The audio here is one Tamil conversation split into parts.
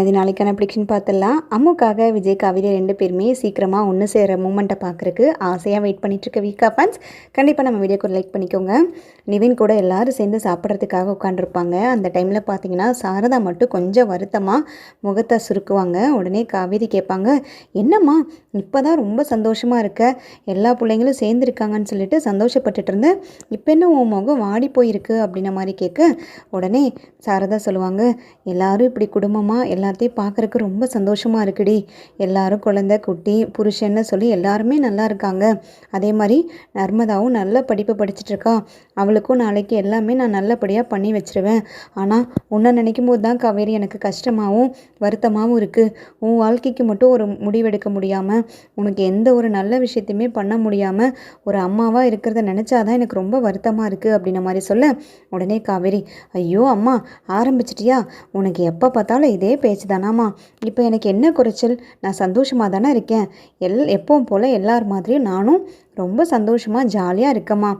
அது நாளைக்கான ப்ரிடிக்ஷன் பார்த்துடலாம். அம்முக்காக விஜய், காவேரி 2 பேருமே சீக்கிரமாக ஒன்று சேர மூமெண்ட்டை பார்க்குறக்கு ஆசையாக வெயிட் பண்ணிகிட்ருக்க வீக்கா ஃபேன்ஸ் கண்டிப்பாக நம்ம வீடியோக்கு லைக் பண்ணிக்கோங்க. நிவின் கூட எல்லோரும் சேர்ந்து சாப்பிட்றதுக்காக உட்காந்துருப்பாங்க. அந்த டைமில் பார்த்தீங்கன்னா சாரதா மட்டும் கொஞ்சம் வருத்தமாக முகத்தை சுருக்குவாங்க. உடனே காவேரி கேட்பாங்க, என்னம்மா இப்போ தான் ரொம்ப சந்தோஷமாக இருக்க, எல்லா பிள்ளைங்களும் சேர்ந்துருக்காங்கன்னு சொல்லிட்டு சந்தோஷப்பட்டுட்டு இருந்தேன், இப்போ என்ன உன் முகம் வாடி போயிருக்கு அப்படின்ன மாதிரி கேட்க, உடனே சாரதா சொல்லுவாங்க, எல்லோரும் இப்படி குடும்பமாக எல்லாத்தையும் பார்க்குறக்கு ரொம்ப சந்தோஷமாக இருக்குடி. எல்லாரும் குழந்தை குட்டி புருஷன்னு சொல்லி எல்லாருமே நல்லா இருக்காங்க. அதே மாதிரி நர்மதாவும் நல்ல படிப்பு படிச்சுட்ருக்கா. அவளுக்கும் நாளைக்கு எல்லாமே நான் நல்லபடியாக பண்ணி வச்சிருவேன். ஆனால் உன்னை நினைக்கும் போது தான் காவேரி எனக்கு கஷ்டமாகவும் வருத்தமாகவும் இருக்குது. உன் வாழ்க்கைக்கு மட்டும் ஒரு முடிவெடுக்க முடியாமல், உனக்கு எந்த ஒரு நல்ல விஷயத்தையுமே பண்ண முடியாமல் ஒரு அம்மாவாக இருக்கிறத நினச்சாதான் எனக்கு ரொம்ப வருத்தமாக இருக்குது அப்படின்ன மாதிரி சொல்ல, உடனே காவேரி, ஐயோ அம்மா ஆரம்பிச்சிட்டியா, உனக்கு எப்போ பார்த்தாலும் இதே பேச்சு தானாம்மா. இப்போ எனக்கு என்ன குறைச்சல், நான் சந்தோஷமாக தானே இருக்கேன். எப்பவும் போல் எல்லார் மாதிரியும் நானும் ரொம்ப சந்தோஷமாக ஜாலியாக இருக்கம்மா.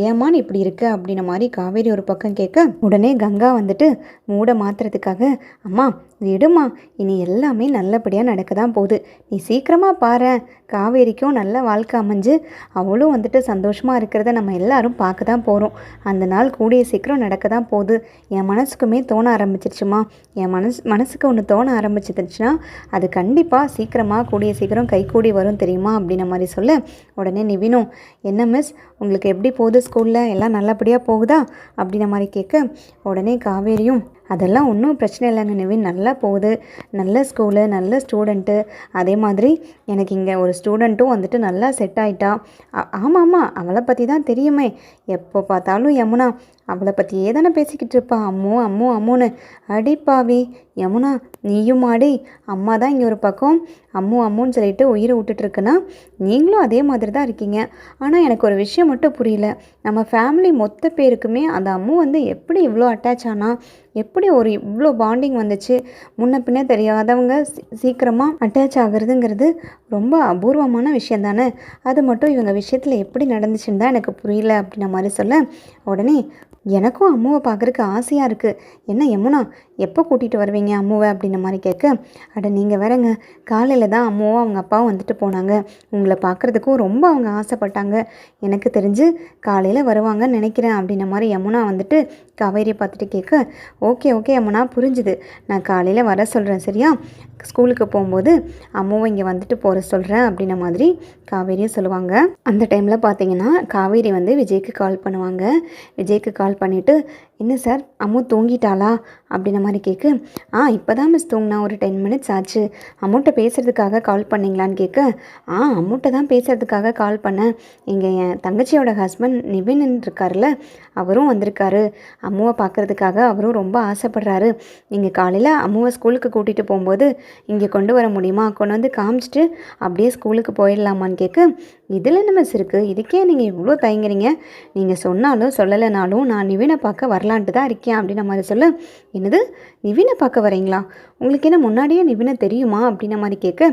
ஏம்மான்னு இப்படி இருக்க அப்படின்ன மாதிரி காவேரி ஒரு பக்கம் கேட்க, உடனே கங்கா வந்துட்டு மூட மாற்றுறதுக்காக, அம்மா விடுமா, இனி எல்லாமே நல்லபடியாக நடக்க தான் போகுது. நீ சீக்கிரமாக பாரு, காவேரிக்கும் நல்ல வாழ்க்கை அமைஞ்சு அவளும் வந்துட்டு சந்தோஷமாக இருக்கிறத நம்ம எல்லாரும் பார்க்க தான் போகிறோம். அந்த நாள் கூடிய சீக்கிரம் நடக்க தான் போகுது. என் மனசுக்குமே தோண ஆரம்பிச்சிருச்சுமா. என் மனசுக்கு ஒன்று தோண ஆரம்பிச்சிருச்சுன்னா அது கண்டிப்பாக சீக்கிரமாக கூடிய சீக்கிரம் கைகூடி வரும் தெரியுமா அப்படின்ன மாதிரி சொல்ல, உடனே நிவினும், என்ன மிஸ் உங்களுக்கு எப்படி போகுது, ஸ்கூலில் எல்லாம் நல்லபடியாக போகுதா அப்படின்ன மாதிரி கேட்க, உடனே காவேரியும், அதெல்லாம் ஒன்றும் பிரச்சனை இல்லைங்க நிவின், நல்லா போகுது, நல்ல ஸ்கூலு, நல்ல ஸ்டூடெண்ட்டு, அதே மாதிரி எனக்கு இங்கே ஒரு ஸ்டூடெண்ட்டும் வந்துட்டு நல்லா செட் ஆகிட்டா. ஆமாம்மா, அவளை பற்றி தான் தெரியுமே, எப்போ பார்த்தாலும் யமுனா அவளை பற்றியே தானே பேசிக்கிட்டு இருப்பா, அம்மு அம்மு அம்முன்னு. அடிப்பாவி யமுனா, நீயும் ஆடி, அம்மா தான் இங்கே ஒரு பக்கம் அம்மு அம்முன்னு சொல்லிட்டு உயிரை விட்டுட்டுருக்குன்னா நீங்களும் அதே மாதிரி தான் இருக்கீங்க. ஆனால் எனக்கு ஒரு விஷயம் மட்டும் புரியல, நம்ம ஃபேமிலி மொத்த பேருக்குமே அந்த அம்மு வந்து எப்படி இவ்வளோ அட்டாச் ஆனா, எப்படி ஒரு இவ்வளோ பாண்டிங் வந்துச்சு, முன்ன பின்ன தெரியாதவங்க சீக்கிரமாக அட்டாச் ஆகுறதுங்கிறது ரொம்ப அபூர்வமான விஷயம் தானே. அது மட்டும் இவங்க விஷயத்தில் எப்படி நடந்துச்சுன்னு தான் எனக்கு புரியல அப்படின்ன மாதிரி சொல்ல, உடனே எனக்கும் அம்முவை பார்க்குறக்கு ஆசையாக இருக்குது. என்ன யமுனா, எப்போ கூட்டிகிட்டு வருவீங்க அம்முவை அப்படின்ன மாதிரி கேட்க, அட நீங்கள் வேறங்க, காலையில் தான் அம்மாவும் அவங்க அப்பாவும் வந்துட்டு போனாங்க. உங்களை பார்க்குறதுக்கும் ரொம்ப அவங்க ஆசைப்பட்டாங்க. எனக்கு தெரிஞ்சு காலையில் வருவாங்கன்னு நினைக்கிறேன் அப்படின்ன மாதிரி யமுனா வந்துட்டு காவேரியை பார்த்துட்டு கேட்க, ஓகே ஓகே யமுனா, புரிஞ்சுது, நான் காலையில் வர சொல்கிறேன் சரியா, ஸ்கூலுக்கு போகும்போது அம்மாவும் இங்கே வந்துட்டு போகிற சொல்கிறேன் அப்படின்ன மாதிரி காவேரியும் சொல்லுவாங்க. அந்த டைமில் பார்த்தீங்கன்னா காவேரி வந்து விஜய்க்கு கால் பண்ணுவாங்க. விஜய்க்கு கால் பண்ணிவிட்டு, என்ன சார் அம்மு தூங்கிட்டாளா அப்படின்ன மாதிரி கேட்க, இப்போ தான் மிஸ் தூங்கினா, ஒரு 10 மினிட்ஸ் ஆச்சு. அம்முட்ட பேசுகிறதுக்காக கால் பண்ணிங்களான்னு கேட்க, அம்முட்ட தான் பேசுகிறதுக்காக கால் பண்ணேன். இங்கே என் தங்கச்சியோட ஹஸ்பண்ட் நிவின் இருக்கார்ல, அவரும் வந்திருக்காரு. அம்முவை பார்க்குறதுக்காக அவரும் ரொம்ப ஆசைப்படுறாரு. நீங்கள் காலையில் அம்முவை ஸ்கூலுக்கு கூட்டிகிட்டு போகும்போது இங்கே கொண்டு வர முடியுமா, கொண்டு வந்து காமிச்சிட்டு அப்படியே ஸ்கூலுக்கு போயிடலாமான்னு கேட்க, இதில் என்ன மிஸ் இருக்குது, இதுக்கே நீங்கள் இவ்வளோ தயங்குறீங்க, நீங்கள் சொன்னாலும் சொல்லலைனாலும் நான் நிவினை பார்க்க வரலான்ட்டு தான் இருக்கேன் அப்படின்ன மாதிரி சொல்ல, என்னது நிவினை பார்க்க வரீங்களா, உங்களுக்கு என்ன முன்னாடியே நிவினை தெரியுமா அப்படின்ன மாதிரி கேட்க,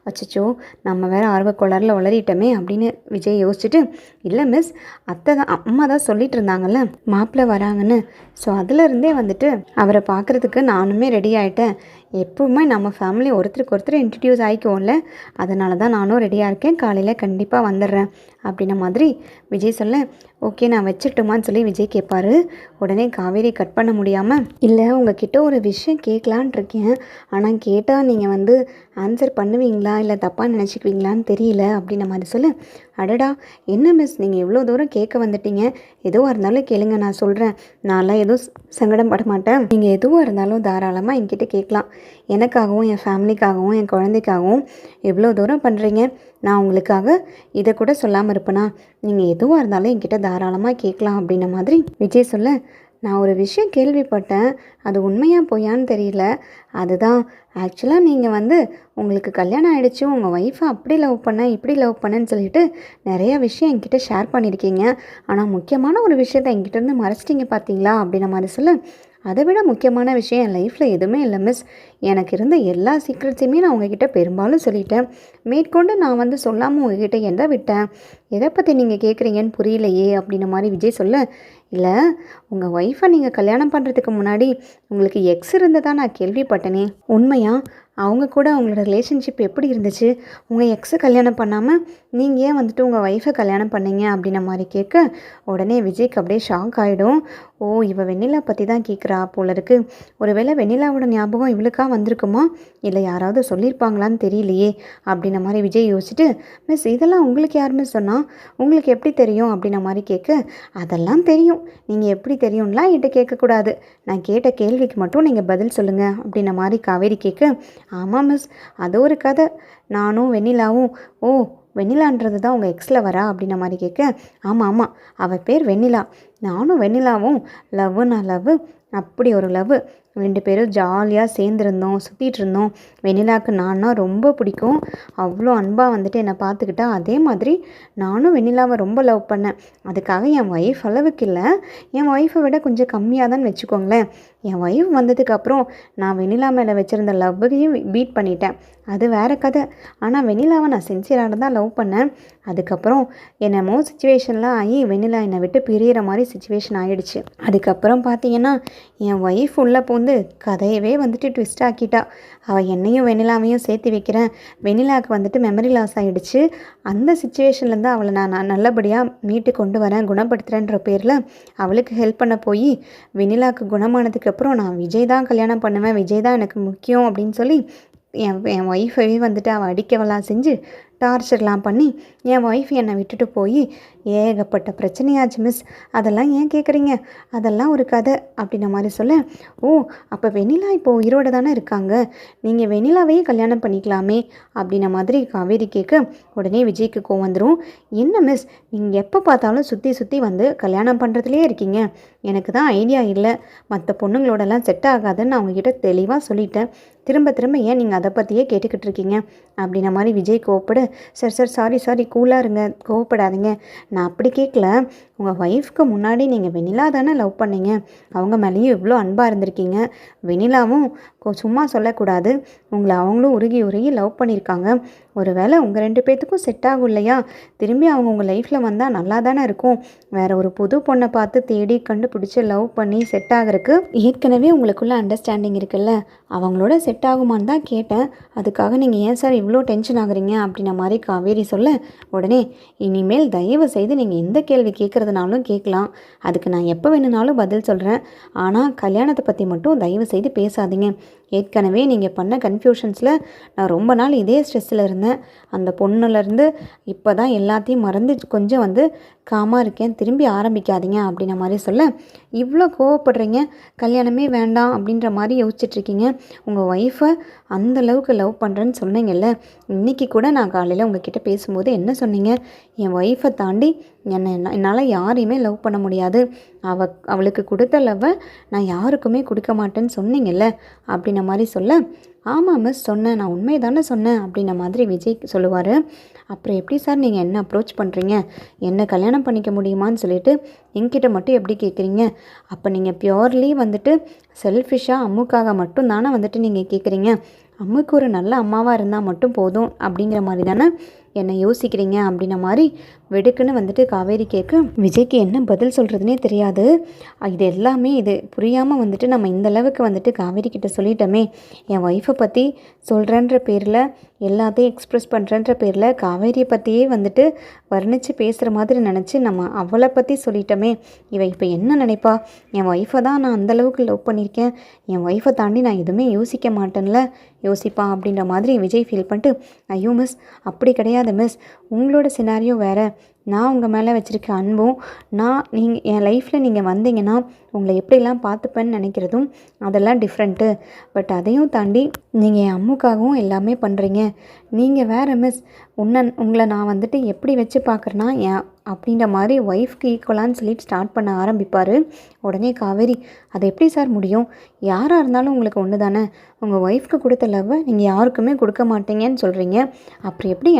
அச்சச்சோ நம்ம வேறு ஆர்வக்கோளாறில் உளறிட்டோமே அப்படின்னு விஜய் யோசிச்சுட்டு, இல்லை மிஸ், அத்தை தான் அம்மா தான் சொல்லிட்டு இருந்தாங்கல்ல மாப்பிள்ளை வராங்கன்னு, ஸோ அதிலருந்தே வந்துட்டு அவரை பார்க்குறதுக்கு நானுமே ரெடி ஆகிட்டேன். எப்பவுமே நம்ம ஃபேமிலி ஒருத்தருக்கு ஒருத்தர் இன்ட்ரடியூஸ் ஆகிக்குவோம்ல, அதனால தான் நானும் ரெடியாக இருக்கேன், காலையில் கண்டிப்பாக வந்துடுறேன் அப்படின்ன மாதிரி விஜய் சொல்ல, ஓகே நான் வச்சிட்டுமான்னு சொல்லி விஜய் கேட்பாரு. உடனே காவேரி கட் பண்ண முடியாமல், இல்லை உங்ககிட்ட ஒரு விஷயம் கேட்கலான் இருக்கேன், ஆனால் கேட்டால் நீங்கள் வந்து ஆன்சர் பண்ணுவீங்களா இல்லை தப்பாக நினச்சிக்குவீங்களான்னு தெரியல அப்படின்ன மாதிரி சொல்ல, அடடா என்ன மிஸ் நீங்கள் இவ்வளோ தூரம் கேட்க வந்துட்டீங்க, எதுவாக இருந்தாலும் கேளுங்க, நான் சொல்கிறேன், நான்லாம் எதுவும் சங்கடம் பட மாட்டேன், நீங்கள் எதுவாக இருந்தாலும் தாராளமாக என்கிட்ட கேட்கலாம். எனக்காகவும் என் ஃபேமிலிக்காகவும் என் குழந்தைக்காகவும் எவ்வளோ தூரம் பண்ணுறீங்க, நான் உங்களுக்காக இதை கூட சொல்லாமல் இருப்பேனா, நீங்கள் எதுவாக இருந்தாலும் என்கிட்ட தாராளமாக கேட்கலாம் அப்படின்ன மாதிரி விஜய் சொல்ல, நான் ஒரு விஷயம் கேள்விப்பட்டேன், அது உண்மையாக பொய்யான்னு தெரியல, அதுதான் ஆக்சுவலாக நீங்கள் வந்து உங்களுக்கு கல்யாணம் ஆகிடுச்சு, உங்கள் ஒய்ஃபை அப்படி லவ் பண்ண இப்படி லவ் பண்ணேன்னு சொல்லிட்டு நிறையா விஷயம் என்கிட்ட ஷேர் பண்ணியிருக்கீங்க, ஆனால் முக்கியமான ஒரு விஷயத்தை என்கிட்டேருந்து மறைச்சிட்டிங்க பார்த்தீங்களா அப்படின்ன மாதிரி சொல்ல, அதை விட முக்கியமான விஷயம் என் லைஃப்பில் எதுவுமே இல்லை மிஸ். எனக்கு இருந்த எல்லா சீக்ரெட்ஸையுமே நான் உங்ககிட்ட பெரும்பாலும் சொல்லிட்டேன். மேற்கொண்டு நான் வந்து சொல்லாமல் உங்ககிட்ட எதை விட்டேன், எதை பற்றி நீங்கள் கேட்குறீங்கன்னு புரியலையே அப்படின்ன மாதிரி விஜய் சொல்ல, இல்லை உங்கள் ஒய்ஃபை நீங்கள் கல்யாணம் பண்ணுறதுக்கு முன்னாடி உங்களுக்கு எக்ஸ் இருந்ததா நான் கேள்விப்பட்டேனே, உண்மையா? அவங்க கூட அவங்களோட ரிலேஷன்ஷிப் எப்படி இருந்துச்சு? உங்கள் எக்ஸை கல்யாணம் பண்ணாமல் நீங்கள் ஏன் வந்துட்டு உங்கள் ஒய்ஃபை கல்யாணம் பண்ணீங்க அப்படின்ன மாதிரி கேட்க, உடனே விஜய்க்கு அப்படியே ஷாக் ஆகிடும். ஓ, இவ வெண்ணிலா பற்றி தான் கேட்குறா போல இருக்கு. ஒருவேளை வெண்ணிலாவோட ஞாபகம் இவளுக்கா வந்திருக்குமா, இல்லை யாராவது சொல்லியிருப்பாங்களான்னு தெரியலையே அப்படின்ன மாதிரி விஜய் யோசிச்சுட்டு, மிஸ் இதெல்லாம் உங்களுக்கு யார் மிஸ் சொன்னால், உங்களுக்கு எப்படி தெரியும் அப்படின்ன மாதிரி கேட்க, அதெல்லாம் தெரியும், நீங்கள் எப்படி தெரியும்லாம் என்கிட்ட கேட்கக்கூடாது, நான் கேட்ட கேள்விக்கு மட்டும் நீங்கள் பதில் சொல்லுங்கள் அப்படின்ன மாதிரி காவேரி கேட்க, ஆமாம் மிஸ், அது ஒரு கதை. நானும் வெண்ணிலாவும், ஓ வெண்ணிலான்றது தான் உங்கள் எக்ஸில் வரா அப்படின்ன மாதிரி கேட்க, ஆமாம் ஆமாம், அவள் பேர் வெண்ணிலா, நானும் வெண்ணிலாவும் லவ்னா லவ், அப்படி ஒரு லவ். 2 பேரும் ஜாலியாக சேர்ந்துருந்தோம், சுற்றிட்டு இருந்தோம். வெண்ணிலாவுக்கு நான்னா ரொம்ப பிடிக்கும். அவ்வளோ அன்பாக வந்துட்டு என்னை பார்த்துக்கிட்டா. அதே மாதிரி நானும் வெண்ணிலாவை ரொம்ப லவ் பண்ணேன். அதுக்காக என் ஒய்ஃப் அளவுக்கு இல்லை, என் ஒய்ஃபை விட கொஞ்சம் கம்மியாக தான் வச்சுக்கோங்களேன். என் ஒய்ஃப் வந்ததுக்கப்புறம் நான் வெண்ணிலா மேலே வச்சுருந்த லவ்வையும் பீட் பண்ணிட்டேன். அது வேறு கதை. ஆனால் வெண்ணிலாவை நான் சின்சியராக தான் லவ் பண்ணேன். அதுக்கப்புறம் என்னமோ சுச்சுவேஷன்லாம் ஆகி வெண்ணிலா என்னை விட்டு பிரியிற மாதிரி சுச்சுவேஷன் ஆகிடுச்சு. அதுக்கப்புறம் பார்த்தீங்கன்னா என் ஒய்ஃப் உள்ளே வந்து கதையவே வந்துட்டு ட்விஸ்ட் ஆக்கிட்டா. அவள் என்னையும் வெண்ணிலாவையும் சேர்த்து வைக்கிறேன், வெண்ணிலாவுக்கு வந்துட்டு மெமரி லாஸ் ஆகிடுச்சு. அந்த சுச்சுவேஷன்லேருந்து அவளை நான் நல்லபடியாக மீட்டு கொண்டு வரேன், குணப்படுத்துகிறேன்ற பேரில் அவளுக்கு ஹெல்ப் பண்ண போய் வெண்ணிலாவுக்கு குணமானதுக்கப்புறம் நான் விஜய் தான் கல்யாணம் பண்ணுவேன், விஜய் தான் எனக்கு முக்கியம் அப்படின்னு சொல்லி என் ஒய்ஃபையே வந்துட்டு அவள் அடிக்கவெல்லாம் செஞ்சு டார்ச்சர்லாம் பண்ணி என் ஒய்ஃப் என்னை விட்டுட்டு போய் ஏகப்பட்ட பிரச்சனையாச்சு மிஸ். அதெல்லாம் ஏன் கேட்குறீங்க, அதெல்லாம் ஒரு கதை அப்படின்ன மாதிரி சொல்ல, ஓ அப்போ வெண்ணிலா இப்போ உயிரோடு தானே இருக்காங்க, நீங்கள் வெண்ணிலாவையே கல்யாணம் பண்ணிக்கலாமே அப்படின்ன மாதிரி காவேரி கேட்க, உடனே விஜய்க்கு கோவம் வந்துடும். என்ன மிஸ், நீங்கள் எப்போ பார்த்தாலும் சுற்றி சுற்றி வந்து கல்யாணம் பண்ணுறதுலே இருக்கீங்க, எனக்கு தான் ஐடியா இல்லை, மற்ற பொண்ணுங்களோடலாம் செட் ஆகாதுன்னு நான் உங்ககிட்ட தெளிவாக சொல்லிட்டேன், திரும்ப திரும்ப ஏன் நீங்கள் அதை பற்றியே கேட்டுக்கிட்டு இருக்கீங்க அப்படின்ன மாதிரி விஜய் கோவப்பட, சார் சாரி கூலாக இருங்க, கோவப்படாதீங்க, நான் அப்படி கேட்கல, உங்கள் ஒய்ஃப்க்கு முன்னாடி நீங்கள் வெண்ணிலா தானே லவ் பண்ணீங்க, அவங்க மேலேயும் இவ்வளோ அன்பாக இருந்திருக்கீங்க, வெண்ணிலாவும் சும்மா சொல்லக்கூடாது, உங்களை அவங்களும் உருகி உருகி லவ் பண்ணியிருக்காங்க, ஒரு வேளை உங்கள் 2 பேர்த்துக்கும் செட் ஆகும் இல்லையா, திரும்பி அவங்க உங்கள் லைஃப்பில் வந்தால் நல்லா தானே இருக்கும், வேறு ஒரு புது பொண்ணை பார்த்து தேடி கண்டுபிடிச்சி லவ் பண்ணி செட் ஆகிறதுக்கு ஏற்கனவே உங்களுக்குள்ள அண்டர்ஸ்டாண்டிங் இருக்குல்ல, அவங்களோட செட் ஆகுமான்னு தான் கேட்டேன், அதுக்காக நீங்கள் ஏன் சார் இவ்வளோ டென்ஷன் ஆகுறீங்க அப்படின்ன மாதிரி காவேரி சொல்ல, உடனே இனிமேல் தயவு செய்து நீங்கள் எந்த கேள்வி கேட்குறதுனாலும் கேட்கலாம், அதுக்கு நான் எப்போ வேணுனாலும் பதில் சொல்கிறேன், ஆனால் கல்யாணத்தை பற்றி மட்டும் தயவு செய்து பேசாதீங்க, ஏற்கனவே நீங்கள் பண்ண கன்ஃபியூஷன்ஸில் நான் ரொம்ப நாள் இதே ஸ்ட்ரெஸ்ஸில் இருந்தேன், அந்த பொண்ணுலேருந்து இப்போ தான் எல்லாத்தையும் மறந்து கொஞ்சம் வந்து காமாக இருக்கேன், திரும்பி ஆரம்பிக்காதீங்க அப்படின்ன மாதிரி சொல்ல, இவ்வளோ கோவப்படுறீங்க, கல்யாணமே வேண்டாம் அப்படின்ற மாதிரி யோசிச்சுட்ருக்கீங்க, உங்கள் ஒய்ஃபை அந்தளவுக்கு லவ் பண்ணுறேன்னு சொன்னீங்கல்ல, இன்றைக்கி கூட நான் காலையில் உங்ககிட்ட பேசும்போது என்ன சொன்னீங்க, என் ஒய்ஃபை தாண்டி என்னால் யாரையுமே லவ் பண்ண முடியாது, அவளுக்கு கொடுத்த லவ்வை நான் யாருக்குமே கொடுக்க மாட்டேன்னு சொன்னீங்கல்ல அப்படின்ன மாதிரி சொல்ல, ஆமாம் மிஸ் சொன்னேன், நான் உண்மை தானே சொன்னேன் அப்படின்ன மாதிரி விஜய் சொல்லுவார். அப்புறம் எப்படி சார் நீங்கள் என்ன அப்ரோச் பண்ணுறீங்க, என்ன கல்யாணம் பண்ணிக்க முடியுமான்னு சொல்லிட்டு என்கிட்ட மட்டும் எப்படி கேட்குறீங்க, அப்போ நீங்கள் பியோர்லி வந்துட்டு செல்ஃபிஷாக அம்முக்காக மட்டும் தானே வந்துட்டு நீங்கள் கேட்குறீங்க, அம்முக்கு ஒரு நல்ல அம்மாவாக இருந்தால் மட்டும் போதும் அப்படிங்கிற மாதிரி தானே என்னை யோசிக்கிறீங்க அப்படின்ன மாதிரி வெடுக்குன்னு வந்துட்டு காவேரி கேட்க, விஜய்க்கு என்ன பதில் சொல்கிறதுனே தெரியாது. இது எல்லாமே இது புரியாமல் வந்துட்டு நம்ம இந்த அளவுக்கு வந்துட்டு காவேரி கிட்ட சொல்லிட்டோமே, என் ஒய்ஃபை பற்றி சொல்கிறேன்ற பேரில் எல்லாத்தையும் எக்ஸ்ப்ரெஸ் பண்ணுறேன்ற பேரில் காவேரியை பற்றியே வந்துட்டு வர்ணித்து பேசுகிற மாதிரி நினச்சி நம்ம அவளை பற்றி சொல்லிட்டோமே, இவ இப்போ என்ன நினைப்பா, என் ஒய்ஃபை தான் நான் அந்தளவுக்கு லவ் பண்ணியிருக்கேன், என் ஒய்ஃபை தாண்டி நான் எதுவுமே யோசிக்க மாட்டேன்ல, யோசிப்பான் அப்படின்ற மாதிரி விஜய் ஃபீல் பண்ணிட்டு, ஐயோ மிஸ் அப்படி கிடையாது மிஸ், உங்களோட சினாரியோ வேறு, நான் உங்கள் மேலே வச்சுருக்க அன்பும், நீங்கள் என் லைஃப்பில் நீங்கள் வந்தீங்கன்னா உங்களை எப்படிலாம் பார்த்துப்பேன்னு நினைக்கிறதும் அதெல்லாம் டிஃப்ரெண்ட்டு, பட் அதையும் தாண்டி நீங்கள் என் அம்முக்காகவும் எல்லாமே பண்ணுறீங்க, நீங்கள் வேறு மிஸ், உங்களை நான் வந்துட்டு எப்படி வச்சு பார்க்குறேன்னா அப்படின்ற மாதிரி ஒய்ஃப்க்கு ஈக்குவலான்னு சொல்லிட்டு ஸ்டார்ட் பண்ண ஆரம்பிப்பார். உடனே காவேரி, அது எப்படி சார் முடியும், யாராக இருந்தாலும் உங்களுக்கு ஒன்று தானே, உங்கள் ஒய்ஃப்க்கு கொடுத்த லவ்வை நீங்கள் யாருக்குமே கொடுக்க மாட்டீங்கன்னு சொல்கிறீங்க, அப்புறம் எப்படி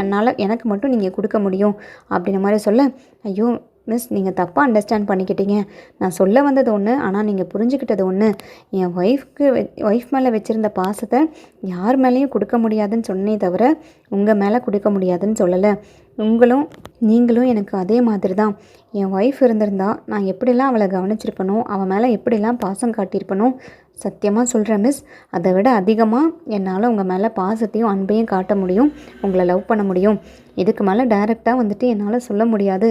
எனக்கு மட்டும் நீங்கள் கொடுக்க முடியும் அப்படின்ற மாதிரி சொல்ல, ஐயோ மிஸ் நீங்கள் தப்பாக அண்டர்ஸ்டாண்ட் பண்ணிக்கிட்டீங்க. நான் சொல்ல வந்தது ஒன்று, ஆனால் நீங்கள் புரிஞ்சுக்கிட்டது ஒன்று. என் ஒய்ஃப் மேலே வச்சுருந்த பாசத்தை யார் மேலேயும் கொடுக்க முடியாதுன்னு சொன்னே தவிர உங்கள் மேலே கொடுக்க முடியாதுன்னு சொல்லலை. நீங்களும் எனக்கு அதே மாதிரி தான். என் ஒய்ஃப் இருந்திருந்தா நான் எப்படிலாம் அவளை கவனிச்சிருப்பனோ, அவன் மேலே எப்படிலாம் பாசம் காட்டியிருப்பனோ, சத்தியமாக சொல்கிறேன் மிஸ், அதை விட அதிகமாக என்னால் உங்கள் மேலே பாசத்தையும் அன்பையும் காட்ட முடியும், உங்களை லவ் பண்ண முடியும். இதுக்கு மேலே டைரெக்டாக வந்துட்டு என்னால் சொல்ல முடியாது.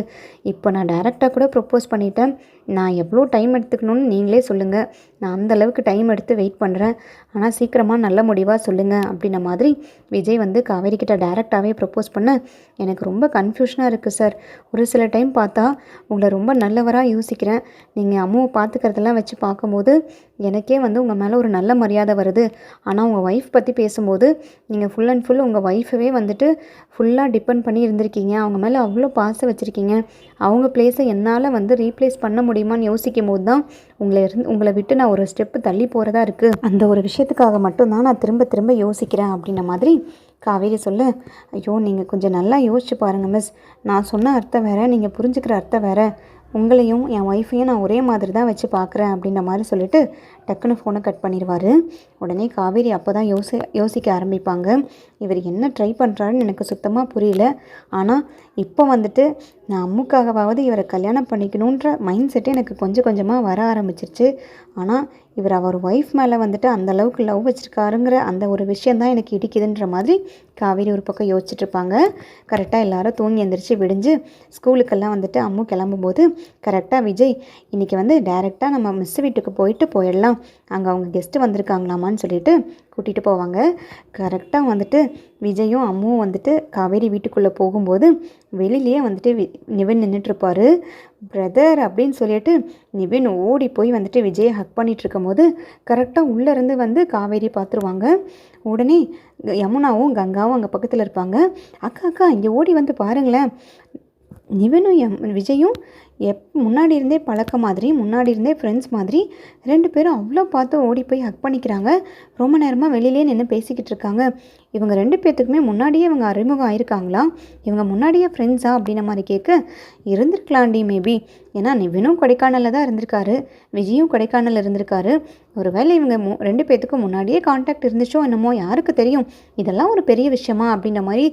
இப்போ நான் டைரெக்டாக கூட ப்ரப்போஸ் பண்ணிட்டேன். நான் எவ்வளோ டைம் எடுத்துக்கணும்னு நீங்களே சொல்லுங்கள். நான் அந்தளவுக்கு டைம் எடுத்து வெயிட் பண்ணுறேன். ஆனால் சீக்கிரமாக நல்ல முடிவாக சொல்லுங்கள் அப்படின்ன மாதிரி விஜய் வந்து காவேரி கிட்ட டைரெக்டாகவே ப்ரப்போஸ் பண்ண எனக்கு ரொம்ப கன்ஃபியூஷனாக இருக்குது சார். ஒரு சில டைம் பார்த்தா உங்களை ரொம்ப நல்லவராக யோசிக்கிறேன். நீங்கள் அம்மாவை பார்த்துக்கிறதெல்லாம் வச்சு பார்க்கும்போது எனக்கே வந்து உங்கள் மேலே ஒரு நல்ல மரியாதை வருது. ஆனால் உங்கள் ஒய்ஃப் பற்றி பேசும்போது நீங்கள் ஃபுல் அண்ட் ஃபுல் உங்கள் ஒய்ஃபவே வந்துட்டு ஃபுல்லாக டிபெண்ட் பண்ணி இருந்திருக்கீங்க. அவங்க மேலே அவ்வளோ பாசம் வச்சுருக்கீங்க. அவங்க பிளேஸை என்னால் வந்து ரீப்ளேஸ் பண்ண முடியுமான்னு யோசிக்கும் போது தான் உங்களை விட்டு நான் ஒரு ஸ்டெப்பு தள்ளி போகிறதா இருக்குது. அந்த ஒரு விஷயத்துக்காக மட்டும்தான் நான் திரும்ப திரும்ப யோசிக்கிறேன் அப்படின்ன மாதிரி காவேரி சொல்ல, ஐயோ நீங்கள் கொஞ்சம் நல்லா யோசிச்சு பாருங்கள் மிஸ். நான் சொன்ன அர்த்தம் வேறு, நீங்கள் புரிஞ்சுக்கிற அர்த்தம் வேறு. உங்களையும் என் ஒய்ஃபையும் நான் ஒரே மாதிரி தான் வச்சு பார்க்குறேன் அப்படின்ற மாதிரி சொல்லிவிட்டு டக்குன்னு ஃபோனை கட் பண்ணிடுவார். உடனே காவேரி அப்போ தான் யோசிக்க ஆரம்பிப்பாங்க. இவர் என்ன ட்ரை பண்ணுறாருன்னு எனக்கு சுத்தமாக புரியல. ஆனால் இப்போ வந்துட்டு நான் அம்முக்காகவாவது இவரை கல்யாணம் பண்ணிக்கணுன்ற மைண்ட் செட்டு எனக்கு கொஞ்சம் கொஞ்சமாக வர ஆரம்பிச்சிருச்சு. ஆனால் இவர் அவர் ஒய்ஃப் மேலே வந்துட்டு அந்தளவுக்கு லவ் வச்சுருக்காருங்கிற அந்த ஒரு விஷயந்தான் எனக்கு இடிக்குதுன்ற மாதிரி காவேரி ஒரு பக்கம் யோசிச்சுட்ருப்பாங்க. கரெக்டாக எல்லோரும் தூங்கி எந்திரிச்சு விடிஞ்சு ஸ்கூலுக்கெல்லாம் வந்துட்டு அம்மு கிளம்பும்போது கரெக்டாக விஜய் இன்றைக்கி வந்து டைரெக்டாக நம்ம மிஸ் வீட்டுக்கு போயிடலாம், அங்கே அவங்க கெஸ்ட்டு வந்திருக்காங்களாமான்னு சொல்லிட்டு கூட்டிகிட்டு போவாங்க. கரெக்டாக வந்துட்டு விஜயும் அம்முவும் வந்துட்டு காவேரி வீட்டுக்குள்ளே போகும்போது வெளியிலேயே வந்துட்டு நிவின் நின்றுட்டுருப்பார். பிரதர் அப்படின்னு சொல்லிட்டு நிவின் ஓடி போய் வந்துட்டு விஜயை ஹக் பண்ணிகிட்டு இருக்கும்போது கரெக்டாக உள்ளேருந்து வந்து காவேரி பார்த்துருவாங்க. உடனே யமுனாவும் கங்காவும் அங்கே பக்கத்தில் இருப்பாங்க. அக்கா இங்கே ஓடி வந்து பாருங்களேன், நிவினும் விஜயும் முன்னாடி இருந்தே பழக்கம் மாதிரி, முன்னாடி இருந்தே ஃப்ரெண்ட்ஸ் மாதிரி 2 பேரும் அவ்வளோ பார்த்து ஓடி போய் ஹக் பண்ணிக்கிறாங்க. ரொம்ப நேரமாக வெளியிலே நின்று பேசிக்கிட்டு இருக்காங்க. இவங்க 2 பேர்த்துக்குமே முன்னாடியே இவங்க அறிமுகம் ஆயிருக்காங்களா, இவங்க முன்னாடியே ஃப்ரெண்ட்ஸா அப்படின்ன மாதிரி கேட்க, இருந்திருக்கலாண்டி மேபி. ஏன்னா நிவினும் கொடைக்கானலில் தான் இருந்திருக்காரு, விஜயும் கொடைக்கானலில் இருந்திருக்காரு. ஒருவேளை இவங்க 2 பேர்த்துக்கும் முன்னாடியே கான்டாக்ட் இருந்துச்சோ என்னமோ, யாருக்கு தெரியும். இதெல்லாம் ஒரு பெரிய விஷயமா அப்படின்ற மாதிரி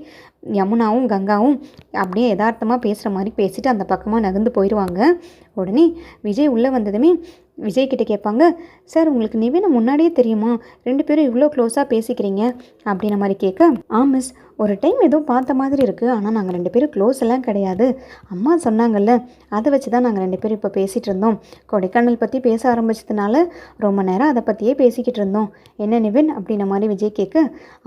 யமுனாவும் கங்காவும் அப்படியே யதார்த்தமாக பேசுகிற மாதிரி பேசிட்டு அந்த பக்கமாக நகர்ந்து போயிடுவாங்க. உடனே விஜய் உள்ளே வந்ததுமே விஜய்கிட்ட கேட்பாங்க, சார் உங்களுக்கு நிவினை முன்னாடியே தெரியுமா, 2 பேரும் இவ்வளோ க்ளோஸாக பேசிக்கிறீங்க அப்படின்ன மாதிரி கேட்க, மிஸ் ஒரு டைம் ஏதோ பார்த்த மாதிரி இருக்குது, ஆனால் நாங்கள் 2 பேரும் க்ளோஸ் எல்லாம் கிடையாது. அம்மா சொன்னாங்கல்ல, அதை வச்சு தான் நாங்கள் 2 பேரும் இப்போ பேசிகிட்டு இருந்தோம். கொடைக்கானல் பற்றி பேச ஆரம்பிச்சதுனால ரொம்ப நேரம் அதை பற்றியே பேசிக்கிட்டு இருந்தோம். என்ன நிவின் அப்படின்ன மாதிரி விஜய் கேட்க,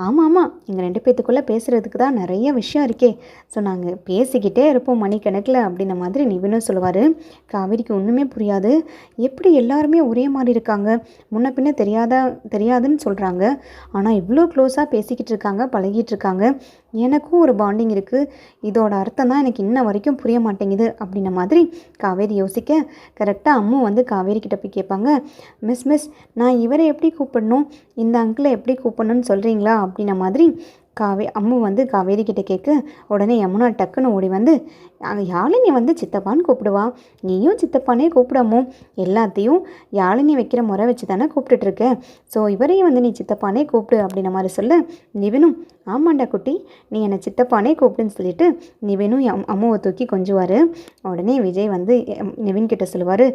ஆமாம் எங்கள் 2 பேத்துக்குள்ளே பேசுகிறதுக்கு தான் நிறைய விஷயம் இருக்கே, ஸோ நாங்கள் பேசிக்கிட்டே இருப்போம் மணிக்கணக்கில் அப்படின்ன மாதிரி நிவினும் சொல்லுவார். காவேரிக்கு ஒன்றுமே புரியாது. எப்படி எல்லாருமே ஒரே மாதிரி இருக்காங்க, முன்ன பின்ன தெரியாதுன்னு சொல்கிறாங்க, ஆனால் இவ்வளோ க்ளோஸாக பேசிக்கிட்டு இருக்காங்க, பழகிட்டு இருக்காங்க. எனக்கும் ஒரு பாண்டிங் இருக்குது, இதோட அர்த்தம் தான் எனக்கு இன்ன வரைக்கும் புரிய மாட்டேங்குது அப்படின்ன மாதிரி காவேரி யோசிக்க, கரெக்டாக அம்மு வந்து காவேரி கிட்ட போய் கேட்பாங்க, மிஸ் நான் இவரை எப்படி கூப்பிடணும், இந்த அங்கிளை எப்படி கூப்பிடணும்னு சொல்கிறீங்களா அப்படின்ன மாதிரி அம்மு வந்து காவேரி கிட்ட கேட்க, உடனே யமுனா டக்குன்னு ஓடி வந்து, யாழினி வந்து சித்தப்பான்னு கூப்பிடுவா, நீயும் சித்தப்பானே கூப்பிடாமோ, எல்லாத்தையும் யாழினி வைக்கிற முறை வச்சு தானே கூப்பிட்டுட்ருக்க, ஸோ இவரையும் வந்து நீ சித்தப்பானே கூப்பிடு அப்படின்ன மாதிரி சொல்ல, நிவினும் ஆமாண்டா குட்டி நீ என்னை சித்தப்பானே கூப்பிடுன்னு சொல்லிட்டு நிவினும் அம்முவை தூக்கி கொஞ்சுவார். உடனே விஜய் வந்து நிவின் கிட்ட சொல்லுவார்,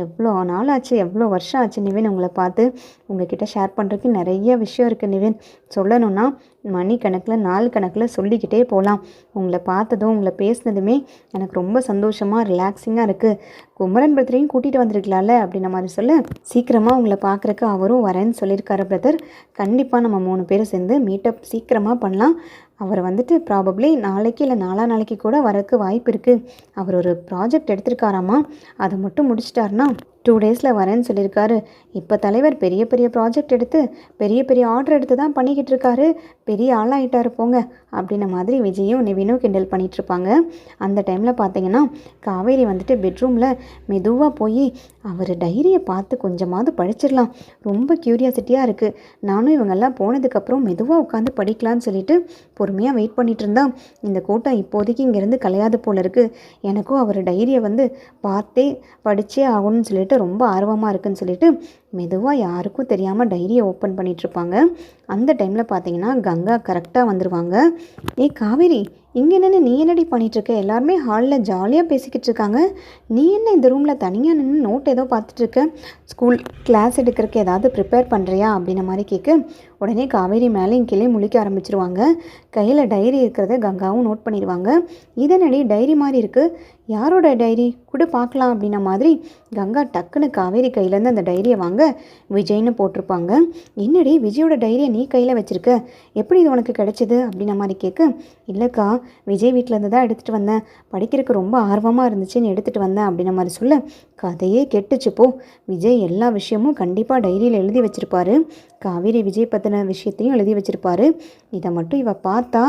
எவ்வளோ நாள் ஆச்சு, எவ்வளோ வருஷம் ஆச்சு நிவின் உங்களை பார்த்து, உங்ககிட்ட ஷேர் பண்ணுறதுக்கு நிறைய விஷயம் இருக்குது நிவின், சொல்லணுன்னா மணி கணக்கில் நாள் கணக்கில் சொல்லிக்கிட்டே போகலாம். உங்களை பார்த்ததும் உங்களை பேசினதுமே எனக்கு ரொம்ப சந்தோஷமாக ரிலாக்ஸிங்காக இருக்குது. குமரன் பிரதரையும் கூட்டிகிட்டு வந்திருக்கலாம்ல அப்படின்ன மாதிரி சொல்ல, சீக்கிரமாக உங்களை பார்க்குறக்கு அவரும் வரேன்னு சொல்லியிருக்காரு பிரதர், கண்டிப்பாக நம்ம 3 பேரும் சேர்ந்து மீட்டப் சீக்கிரமாக பண்ணலாம். அவர் வந்துட்டு ப்ராபப்ளி நாளைக்கு இல்லை நாளைக்கு கூட வரக்கு வாய்ப்பு இருக்குது. அவர் ஒரு ப்ராஜெக்ட் எடுத்திருக்காராமா, அதை மட்டும் முடிச்சிட்டாருன்னா 2 டேஸில் வரேன்னு சொல்லியிருக்காரு. இப்போ தலைவர் பெரிய ப்ராஜெக்ட் எடுத்து பெரிய ஆர்டர் எடுத்து தான் பண்ணிக்கிட்டு இருக்காரு, பெரிய ஆளாகிட்டாரு போங்க அப்படின்ன மாதிரி விஜயும் நிவினும் கிண்டல் பண்ணிகிட்ருப்பாங்க. அந்த டைமில் பார்த்தீங்கன்னா காவேரி வந்துட்டு பெட்ரூமில் மெதுவாக போய் அவர் டைரியை பார்த்து கொஞ்சமாவது படிச்சிடலாம், ரொம்ப க்யூரியாசிட்டியாக இருக்குது, நானும் இவங்கெல்லாம் போனதுக்கப்புறம் மெதுவாக உட்காந்து படிக்கலான்னு சொல்லிட்டு பொறுமையாக வெயிட் பண்ணிகிட்டு இருந்தா இந்த கூட்டம் இப்போதைக்கு இங்கேருந்து கலையாது போல இருக்குது. எனக்கும் அவர் டைரியை வந்து பார்த்தே படித்தே ஆகணும்னு சொல்லிட்டு ரொம்ப ஆர்வமாக இருக்குன்னு சொல்லிட்டு மெதுவாக யாருக்கும் தெரியாமல் டைரியை ஓப்பன் பண்ணிகிட்ருப்பாங்க. அந்த டைமில் பார்த்தீங்கன்னா கங்கா கரெக்டாக வந்துடுவாங்க. ஏய் காவேரி, இங்கே என்னென்ன நீ என்னடி பண்ணிகிட்ருக்க? எல்லாருமே ஹாலில் ஜாலியாக பேசிக்கிட்டு இருக்காங்க. நீ என்ன இந்த ரூமில் தனியாக நின்று நோட் ஏதோ பார்த்துட்ருக்க? ஸ்கூல் கிளாஸ் எடுக்கிறதுக்கு ஏதாவது ப்ரிப்பேர் பண்ணுறியா அப்படின்ன மாதிரி கேட்க உடனே காவேரி மேலேயும் கீழே முழிக்க ஆரம்பிச்சிருவாங்க. கையில் டைரி இருக்கிறத கங்காவும் நோட் பண்ணிடுவாங்க. இதனடி டைரி மாதிரி இருக்குது, யாரோட டைரி கூட பார்க்கலாம் அப்படின்ன மாதிரி கங்கா டக்குன்னு காவேரி கையிலேருந்து அந்த டைரியை வாங்க விஜய்னு போட்டிருப்பாங்க. என்னடி விஜயோட டைரியை நீ கையில் வச்சுருக்க, எப்படி இது உனக்கு கிடைச்சிது அப்படின்ன மாதிரி கேட்க, இல்லைக்கா விஜய் வீட்டிலேருந்து தான் எடுத்துகிட்டு வந்தேன், படிக்கிறதுக்கு ரொம்ப ஆர்வமாக இருந்துச்சுன்னு எடுத்துகிட்டு வந்தேன் அப்படின்ன மாதிரி சொல்ல கதையே கெட்டுச்சு போ. விஜய் எல்லா விஷயமும் கண்டிப்பாக டைரியில் எழுதி வச்சுருப்பாரு. காவேரி விஜய் பற்றின விஷயத்தையும் எழுதி வச்சுருப்பாரு. இதை மட்டும் இவ பார்த்தா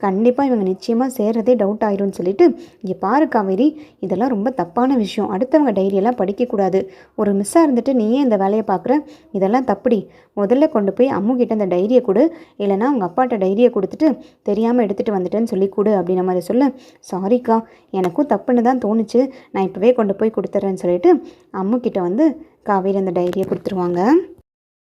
கண்டிப்பாக இவங்க நிச்சயமாக சேர்றதே டவுட் ஆயிரும்னு சொல்லிட்டு, இங்கே பாரு காவேரி, இதெல்லாம் ரொம்ப தப்பான விஷயம், அடுத்தவங்க டைரியெல்லாம் படிக்கக்கூடாது. ஒரு மிஸ்ஸாக இருந்துட்டு நீயே இந்த வேலையை பார்க்குற, இதெல்லாம் தப்புடி. முதல்ல கொண்டு போய் அம்முக்கிட்ட அந்த டைரியை கொடு, இல்லைனா அவங்க அப்பாட்ட டைரியை கொடுத்துட்டு தெரியாமல் எடுத்துகிட்டு வந்துட்டேன்னு சொல்லி கொடு அப்படின்ன மாதிரி சொல்ல, சாரிக்கா எனக்கும் தப்புன்னு தான் தோணுச்சு, நான் இப்போவே கொண்டு போய் கொடுத்துட்றேன்னு சொல்லிட்டு அம்முக்கிட்ட வந்து காவேரி அந்த டைரியை கொடுத்துருவாங்க.